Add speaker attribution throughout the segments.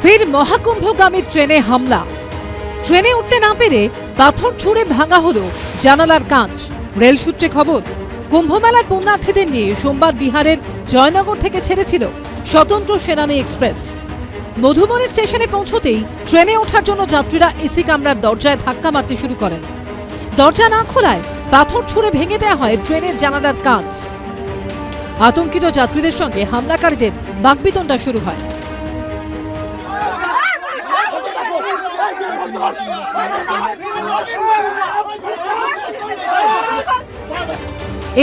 Speaker 1: ফের মহাকুম্ভগামী ট্রেনে হামলা। ট্রেনে উঠতে না পেরে পাথর ছুঁড়ে ভাঙা হলো জানালার কাঁচ। রেল সূত্রে খবর, কুম্ভমেলার পুণ্যার্থীদের নিয়ে সোমবার বিহারের জয়নগর থেকে ছেড়েছিল স্বতন্ত্র সেনানী এক্সপ্রেস। মধুবনী স্টেশনে পৌঁছতেই ট্রেনে ওঠার জন্য যাত্রীরা এসি কামরার দরজায় ধাক্কা মারতে শুরু করেন। দরজা না খোলায় পাথর ছুঁড়ে ভেঙে দেওয়া হয় ট্রেনের জানালার কাঁচ। আতঙ্কিত যাত্রীদের সঙ্গে হামলাকারীদের বাকবিতণ্ডা শুরু হয়।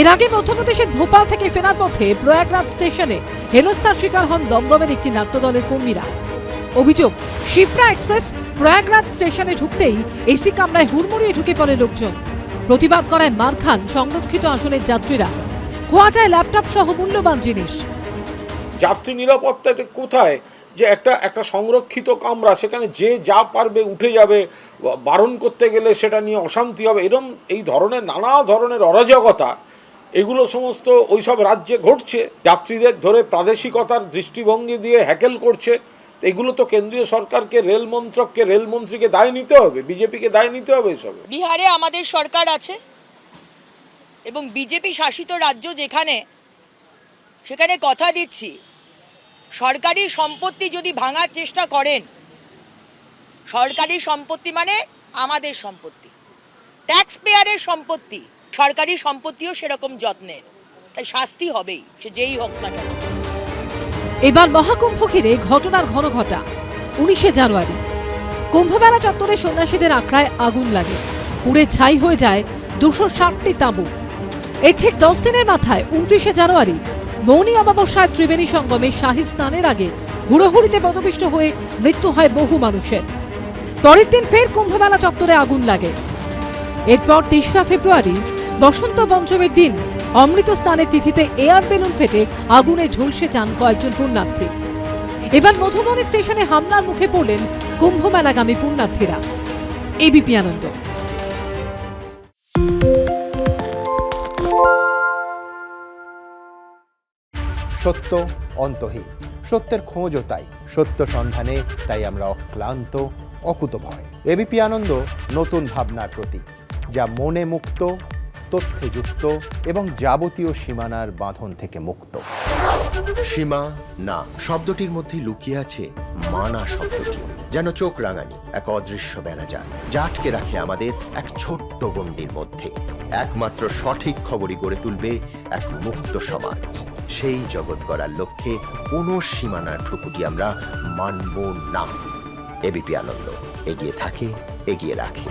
Speaker 1: এর আগে মধ্যপ্রদেশের ভোপাল থেকে ফেরার পথে প্রয়াগরাজ স্টেশনে হেনস্থার শিকার হন দমদমের একটি নাট্যদলের কর্মীরা। অভিযোগ, শিপ্রা এক্সপ্রেস প্রয়াগরাজ স্টেশনে ঢুকতেই এসি কামরায় হুড়মুড়িয়ে ঢুকে পড়ে লোকজন। প্রতিবাদ করায় মার খান সংরক্ষিত আসনের যাত্রীরা। খোয়া যায় ল্যাপটপ সহ মূল্যবান জিনিস।
Speaker 2: যাত্রী নিরাপত্তাটা কোথায়? যে একটা সংরক্ষিত কামরা, সেখানে যে যা পারবে উঠে যাবে, বারণ করতে গেলে সেটা নিয়ে অশান্তি হবে, এরকম এই ধরনের নানা ধরনের অরাজকতা এগুলো সমস্ত ওইসব রাজ্যে ঘটছে। যাত্রীদের ধরে প্রাদেশিকতার দৃষ্টিভঙ্গি দিয়ে হ্যাকেল করছে। এগুলো তো কেন্দ্রীয় সরকারকে, রেল মন্ত্রককে, রেলমন্ত্রীকে দায় নিতে হবে, বিজেপিকে দায় নিতে হবে এসব।
Speaker 3: বিহারে আমাদের সরকার আছে এবং বিজেপি শাসিত রাজ্য সেখানে কথা দিচ্ছি, সরকারি সম্পত্তি যদি ভাঙার চেষ্টা করেন, সরকারি সম্পত্তি মানে আমাদের সম্পত্তি, ট্যাক্স পেয়ারের সম্পত্তি, সরকারি সম্পত্তিও সেরকম যত্নের, তাই শাস্তি হবেই, সে যেই হোক না কেন।
Speaker 1: এবার মহাকুম্ভ ঘিরে ঘটনার ঘনঘটা। 19শে জানুয়ারি কুম্ভমেলা চত্বরে সন্ন্যাসীদের আখড়ায় আগুন লাগে। পুড়ে ছাই হয়ে যায় 260টি তাঁবু। এর ঠিক 10 দিনের মাথায় 29শে জানুয়ারি মৌনী অমাবস্যায় ত্রিবেণী সঙ্গমে শাহী স্নানের আগে হুড়োহুড়িতে পদপিষ্ট হয়ে মৃত্যু হয় বহু মানুষের। পরের দিন ফের কুম্ভমেলা চত্বরে আগুন লাগে। এরপর 3রা ফেব্রুয়ারি বসন্ত পঞ্চমীর দিন অমৃত স্নানের তিথিতে এয়ার বেলুন ফেটে আগুনে ঝলসে যান কয়েকজন পুণ্যার্থী। এবার মধুবনী স্টেশনে হামলার মুখে পড়লেন কুম্ভমেলাগামী পুণ্যার্থীরা। এবিপি আনন্দ।
Speaker 4: সত্য অন্তহীন, সত্যের খোঁজও তাই, সত্য সন্ধানে তাই আমরা অক্লান্ত, অকুতভয়। এবিপি আনন্দ নতুন ভাবনার প্রতীক, যা মনে মুক্ত, তথ্যে যুক্ত এবং যাবতীয় সীমানার বাঁধন থেকে মুক্ত।
Speaker 5: সীমা না শব্দটির মধ্যে লুকিয়ে আছে মানা শব্দটি, যেন চোখ রাঙানি এক অদৃশ্য বেড়াজাল, যা আটকে রাখে আমাদের এক ছোট্ট গণ্ডির মধ্যে। একমাত্র সঠিক খবরই গড়ে তুলবে এক মুক্ত সমাজ। সেই জগৎ গড়ার লক্ষ্যে কোনো সীমানার ঠুকুটি আমরা মানব না। এবিপি আনন্দ এগিয়ে থাকে, এগিয়ে রাখে।